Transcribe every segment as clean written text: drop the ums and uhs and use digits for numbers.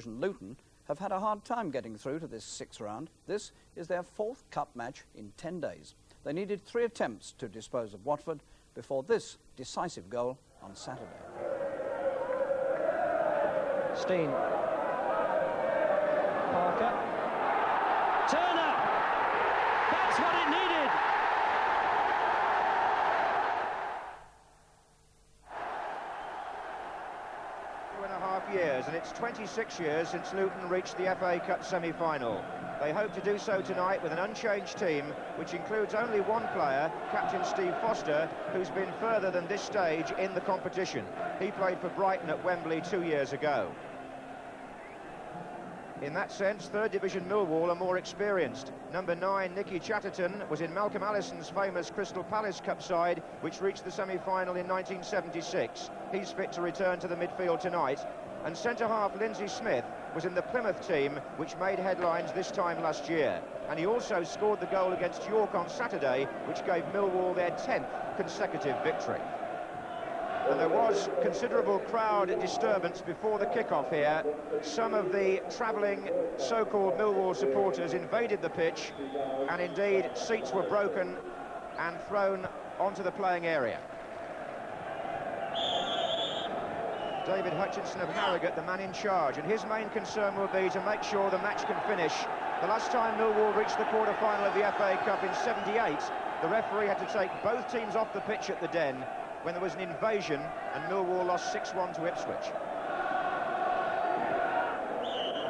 Division Luton have had a hard time getting through to this sixth round. This is their fourth cup match in 10 days. They needed 3 attempts to dispose of Watford before this decisive goal on Saturday. Steen. Parker. Turner! That's what it needed! 2.5 years, and it's 26 years since Luton reached the FA Cup semi-final. They hope to do so tonight with an unchanged team, which includes only one player, captain Steve Foster, who's been further than this stage in the competition. He played for Brighton at Wembley 2 years ago. In that sense, third division Millwall are more experienced. Number 9, Nicky Chatterton, was in Malcolm Allison's famous Crystal Palace Cup side, which reached the semi-final in 1976. He's fit to return to the midfield tonight. And centre-half Lindsay Smith was in the Plymouth team, which made headlines this time last year. And he also scored the goal against York on Saturday, which gave Millwall their 10th consecutive victory. And there was considerable crowd disturbance before the kick-off here. Some of the travelling so-called Millwall supporters invaded the pitch, and indeed seats were broken and thrown onto the playing area. David Hutchinson of Harrogate, the man in charge, and his main concern will be to make sure the match can finish. The last time Millwall reached the quarter-final of the FA Cup in '78, the referee had to take both teams off the pitch at the Den when there was an invasion, and Millwall lost 6-1 to Ipswich.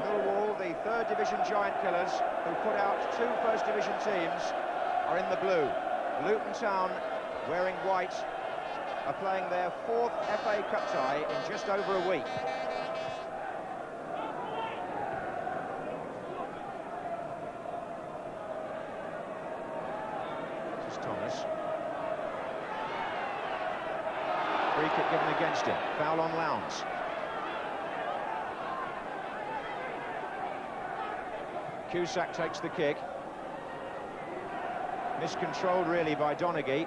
Millwall, the third division giant killers, who put out 2 first division teams, are in the blue. Luton Town, wearing white, are playing their 4th FA Cup tie in just over a week. This is Thomas. Free kick given against him. Foul on Lowndes. Cusack takes the kick. Miscontrolled really by Donaghy.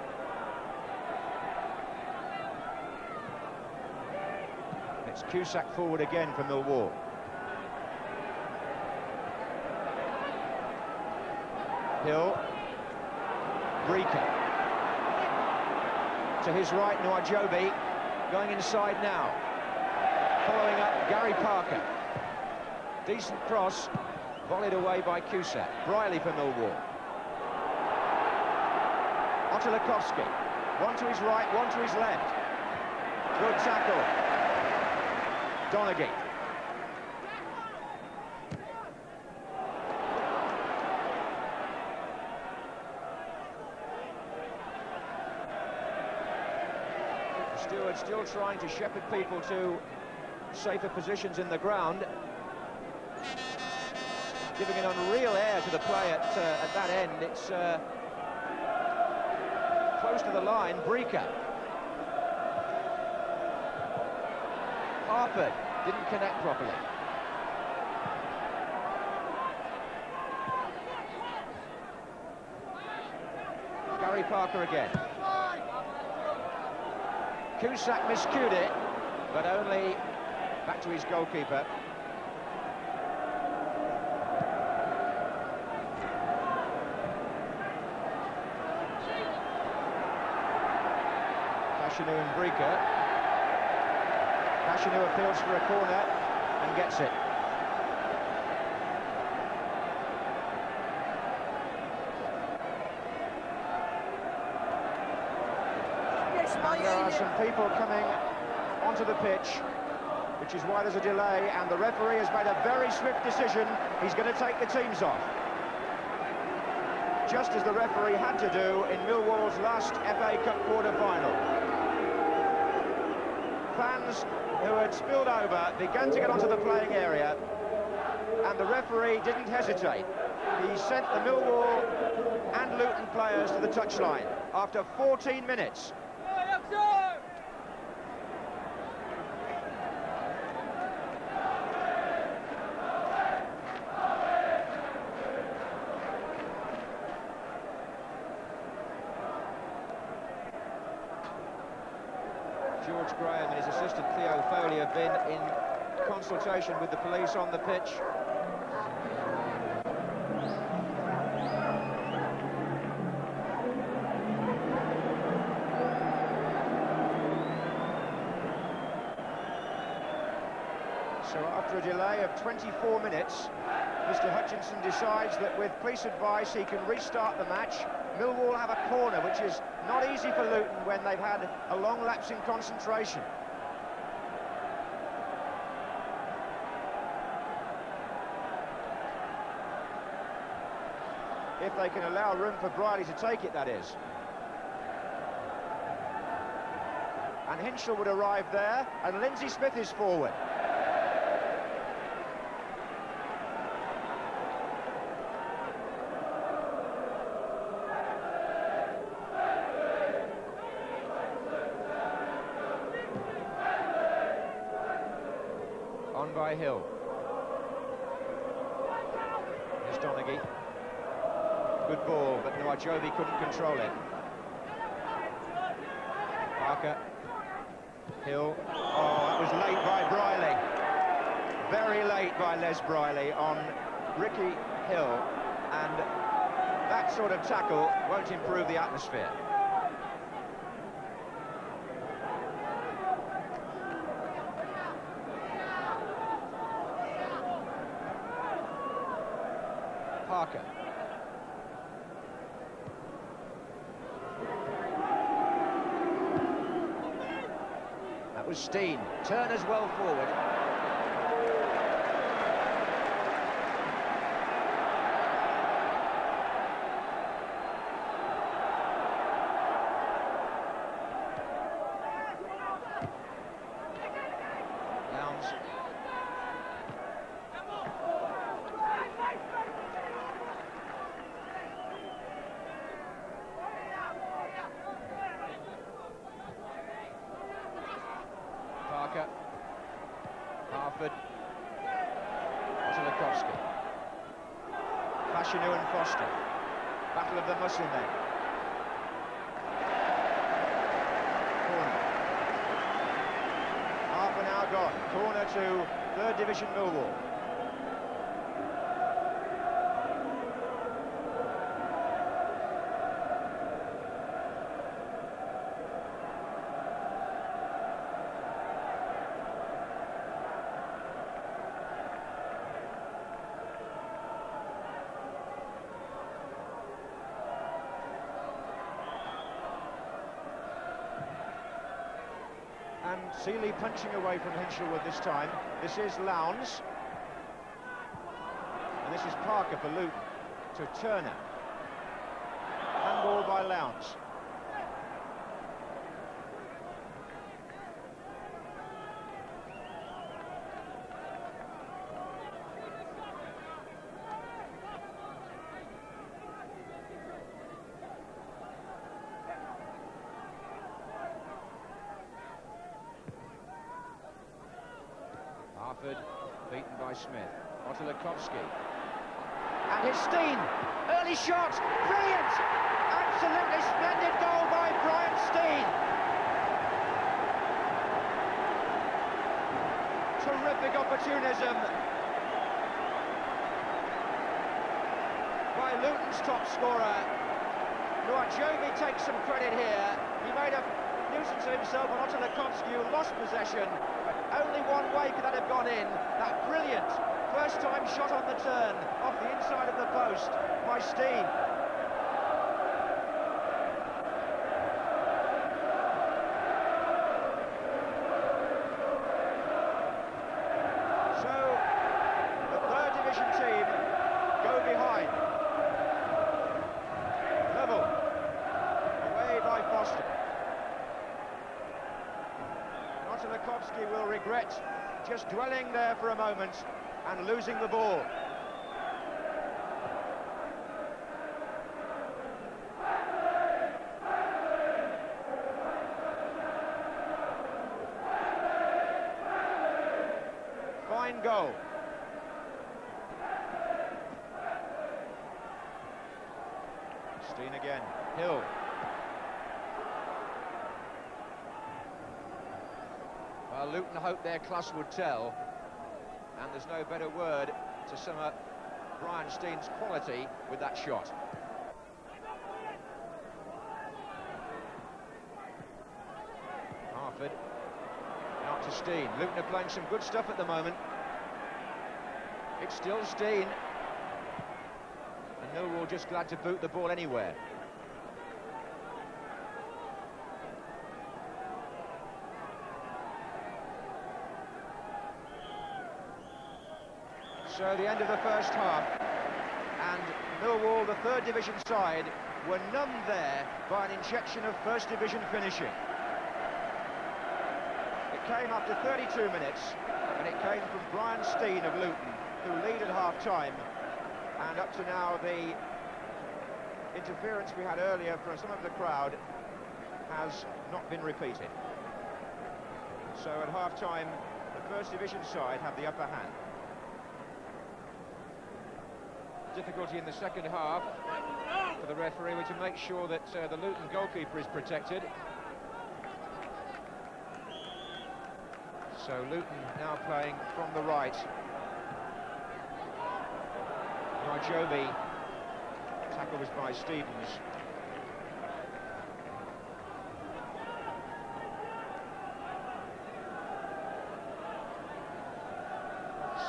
It's Cusack forward again for Millwall. Hill. Breaker. To his right, Nwajobi, going inside now. Following up, Gary Parker. Decent cross, volleyed away by Cusack. Briley for Millwall. Ottolakowski. One to his right, one to his left. Good tackle. Donaghy. Stewart still trying to shepherd people to safer positions in the ground, giving an unreal air to the play at that end. It's close to the line. Breaker. Harford didn't connect properly. Gary Parker again. Cusack miscued it, but only back to his goalkeeper. Fashanu and Breaker. Fashanu appeals for a corner and gets it. And there are some people coming onto the pitch, which is why there's a delay, and the referee has made a very swift decision. He's going to take the teams off, just as the referee had to do in Millwall's last FA Cup quarter-final. Fans who had spilled over began to get onto the playing area, and the referee didn't hesitate. He sent the Millwall and Luton players to the touchline after 14 minutes. George Graham and his assistant Theo Foley have been in consultation with the police on the pitch. So after a delay of 24 minutes, Mr. Hutchinson decides that with police advice he can restart the match. Millwall have a corner, which is not easy for Luton when they've had a long lapse in concentration. If they can allow room for Briley to take it, that is. And Hinchell would arrive there, and Lindsay Smith is forward. On by Hill. Here's Donaghy. Good ball, but Nuajovi couldn't control it. Parker. Hill. Oh, that was late by Briley. Very late by Les Briley on Ricky Hill. And that sort of tackle won't improve the atmosphere. Parker. That was Steen. Turner's well forward. Lowndes. Parker. Harford. Ottolakowski. Fashanu and Foster. Battle of the muscle men. Corner. Half an hour gone. Corner to 3rd Division Millwall. And Seeley punching away from Hinchell this time. This is Lowndes. And this is Parker for Luton to Turner. Handball by Lowndes. Harford, beaten by Smith. Ottolakowski. And his Steen. Early shot. Brilliant! Absolutely splendid goal by Brian Steen. Terrific opportunism by Luton's top scorer. Nuajovi takes some credit here. He made a nuisance of himself on Ottolakowski, who lost possession. Only one way could that have gone in. That brilliant first-time shot on the turn off the inside of the post by Steen. So the 3rd Division team go behind. Level. Away by Foster. Ottolakowski will regret just dwelling there for a moment and losing the ball. Fine goal. Steen again. Hill. Well, Luton hoped their class would tell. And there's no better word to sum up Brian Steen's quality with that shot. Harford, out to Steen. Luton are playing some good stuff at the moment. It's still Steen. And Millwall just glad to boot the ball anywhere. So the end of the first half, and Millwall, the third division side, were numbed there by an injection of first division finishing. It came after 32 minutes, and it came from Brian Steen of Luton, who lead at half-time, and up to now the interference we had earlier from some of the crowd has not been repeated. So at half-time, the first division side have the upper hand. Difficulty in the second half for the referee to make sure that the Luton goalkeeper is protected. So Luton now playing from the right. Marjobi, tackle was by Stevens.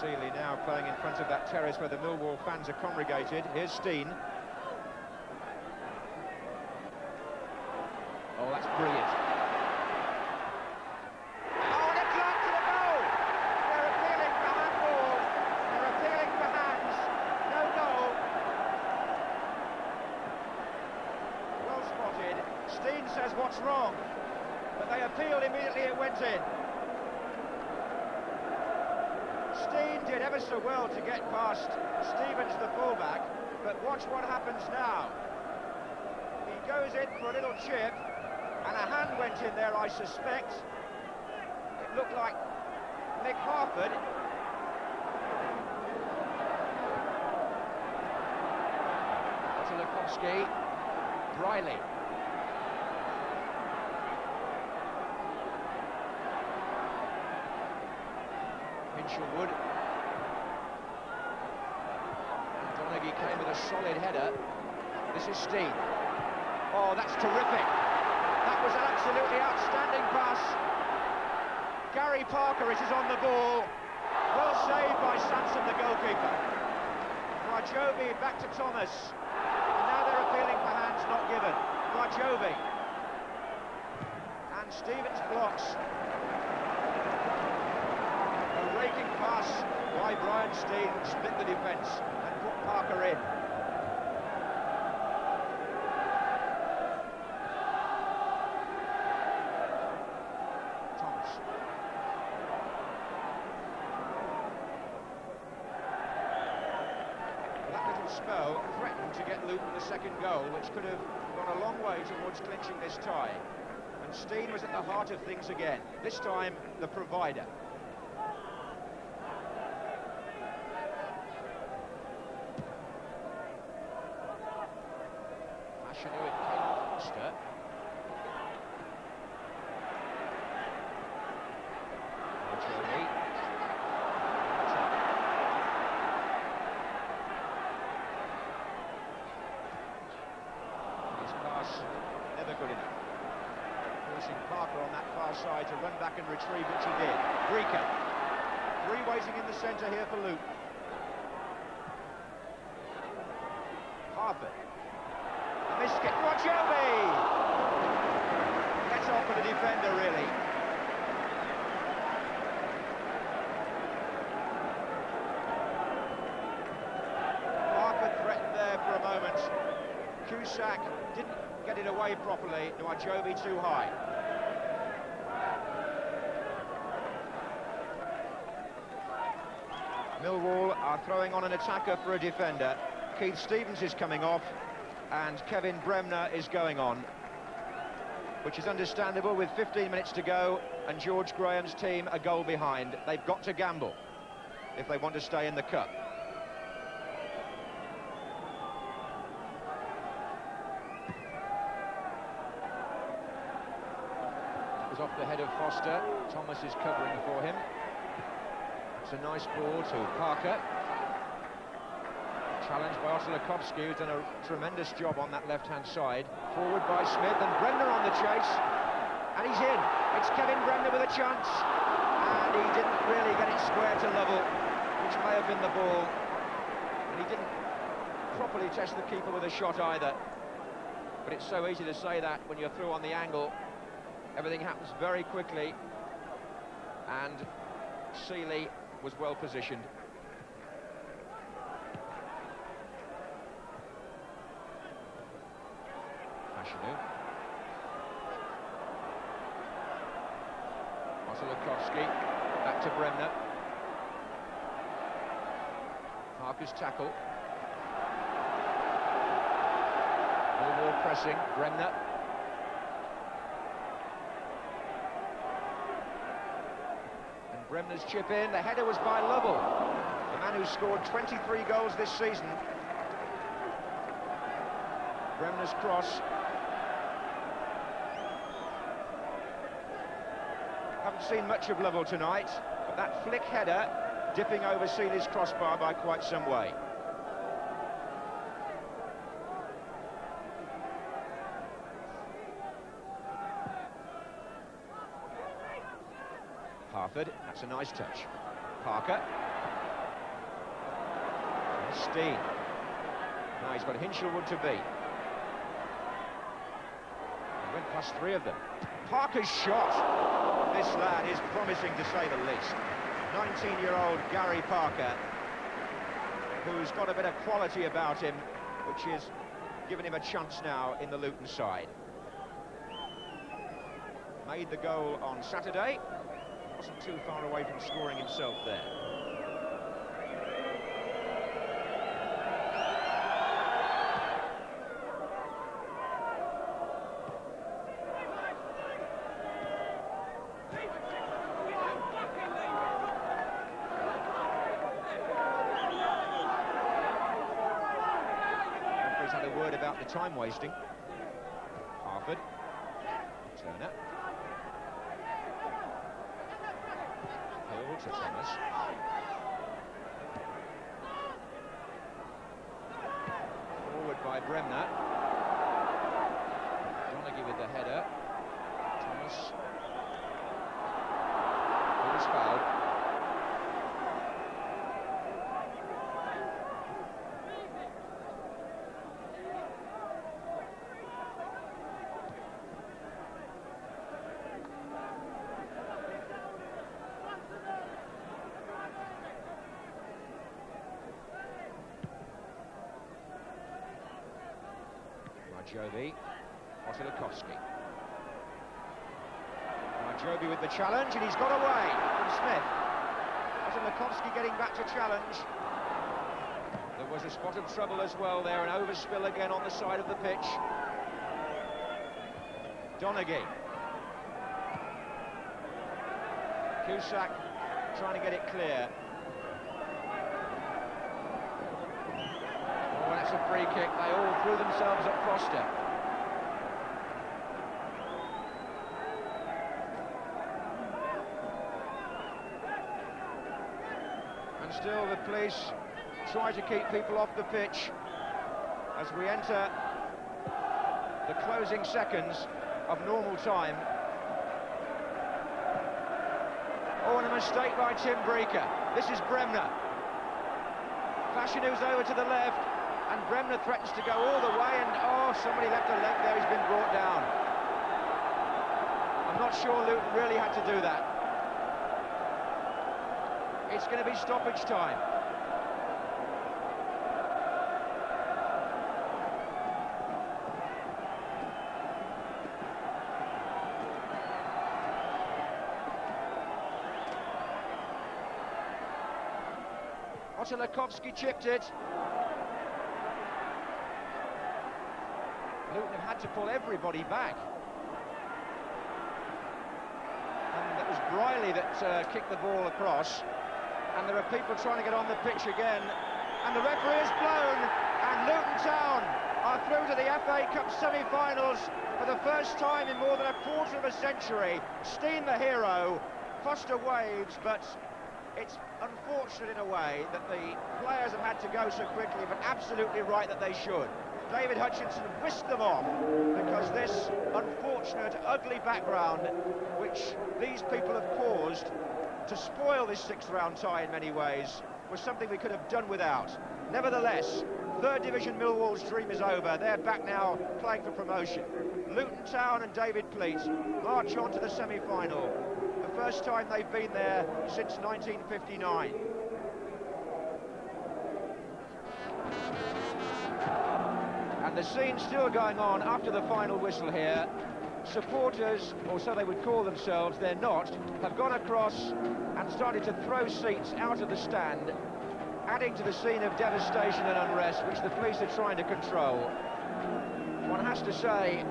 Seeley now playing in front of that terrace where the Millwall fans are congregated. Here's Steen. Oh, that's brilliant. Oh, and it's locked to the goal! They're appealing for handball. They're appealing for hands. No goal. Well spotted. Steen says what's wrong, but they appealed immediately. It went in. Steen did ever so well to get past Stevens, the fullback, but watch what happens now. He goes in for a little chip, and a hand went in there, I suspect. It looked like Nick Harford. Otolokowski, Briley. Hinshelwood. And Donaghy came with a solid header. This is Steen. Oh, that's terrific. That was an absolutely outstanding pass. Gary Parker, it is on the ball. Well saved by Sanson, the goalkeeper. Marjobi back to Thomas. And now they're appealing for hands not given. Marjobi. And Stevens blocks. Raking pass by Brian Steen, split the defence and put Parker in. Thomas. That little spell threatened to get Luton the second goal, which could have gone a long way towards clinching this tie. And Steen was at the heart of things again, this time the provider. It came off Foster. Marjobi. His pass never good enough. Forcing Parker on that far side to run back and retrieve, which he did. Breaker. Three waiting in the centre here for Luke. Harford. Miskit, Marjobi! Gets off for the defender, really. Harford threatened there for a moment. Cusack didn't get it away properly. Marjobi too high. Millwall are throwing on an attacker for a defender. Keith Stevens is coming off, and Kevin Bremner is going on, which is understandable with 15 minutes to go and George Graham's team a goal behind. They've got to gamble if they want to stay in the cup. It was off the head of Foster. Thomas is covering for him. It's a nice ball to Parker. Challenged by Otto, who's done a tremendous job on that left-hand side. Forward by Smith, and Bremner on the chase. And he's in. It's Kevin Bremner with a chance. And he didn't really get it square to level, which may have been the ball. And he didn't properly test the keeper with a shot either. But it's so easy to say that when you're through on the angle. Everything happens very quickly. And Seeley was well positioned. Otto, back to Bremner. Parker's tackle. Millwall pressing, Bremner. And Bremner's chip in, the header was by Lovell, the man who scored 23 goals this season. Bremner's cross. Haven't seen much of Lovell tonight, but that flick header dipping over Seeley's crossbar by quite some way. Harford, that's a nice touch. Parker. And Steen. Now he's got Hinchelwood to beat. He went past three of them. Parker's shot. This lad is promising, to say the least. 19-year-old Gary Parker, who's got a bit of quality about him, which is giving him a chance now in the Luton side. Made the goal on Saturday. Wasn't too far away from scoring himself there. Had a word about the time wasting. Harford, Turner, Hill to Thomas. Forward by Bremner. Donaghy with the header. Thomas. He was fouled. Jovi, Otto. Jovi with the challenge, and he's got away from Smith. Otto getting back to challenge. There was a spot of trouble as well there, an overspill again on the side of the pitch. Donaghy. Cusack trying to get it clear. That's a free kick. They all threw themselves at Foster. And still the police try to keep people off the pitch as we enter the closing seconds of normal time. Oh, and a mistake by Tim Breaker. This is Bremner. Fashinu's over to the left. And Bremner threatens to go all the way, and oh, somebody left a leg there, he's been brought down. I'm not sure Luton really had to do that. It's going to be stoppage time. Otto chipped it. Luton have had to pull everybody back. And it was Briley that kicked the ball across. And there are people trying to get on the pitch again. And the referee has blown. And Luton Town are through to the FA Cup semi-finals for the first time in more than a quarter of a century. Steen the hero. Foster waves, but It's unfortunate in a way that the players have had to go so quickly, but absolutely right that they should. David Hutchinson whisked them off because this unfortunate, ugly background, which these people have caused to spoil this sixth-round tie in many ways, was something we could have done without. Nevertheless, third division Millwall's dream is over. They're back now playing for promotion. Luton Town and David Pleat march on to the semi-final. The first time they've been there since 1959. And the scene's still going on after the final whistle here. Supporters, or so they would call themselves, they're not, have gone across and started to throw seats out of the stand, adding to the scene of devastation and unrest which the police are trying to control. One has to say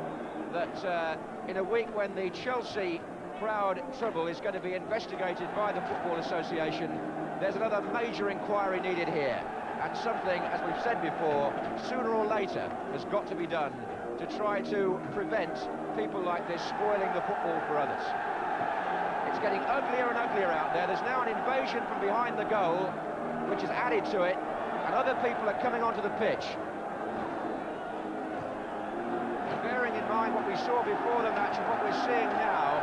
that in a week when the Chelsea crowd trouble is going to be investigated by the Football Association, there's another major inquiry needed here, and something, as we've said before, sooner or later has got to be done to try to prevent people like this spoiling the football for others. It's getting uglier and uglier out there. There's now an invasion from behind the goal, which is added to it, and other people are coming onto the pitch. Bearing in mind what we saw before the match and what we're seeing now,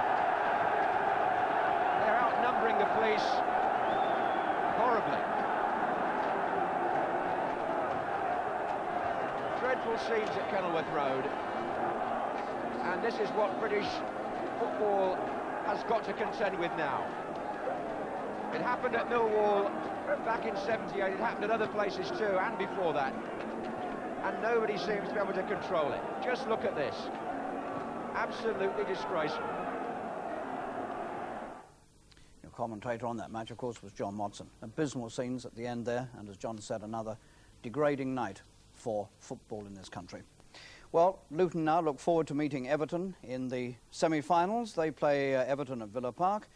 they're outnumbering the police horribly. Dreadful scenes at Kenilworth Road, and this is what British football has got to contend with now. It happened at Millwall back in '78, it happened at other places too, and before that, and nobody seems to be able to control it. Just look at this. Absolutely disgraceful. Your commentator on that match, of course, was John Watson. Abysmal scenes at the end there, and as John said, another degrading night for football in this country. Well, Luton now look forward to meeting Everton in the semi-finals. They play Everton at Villa Park.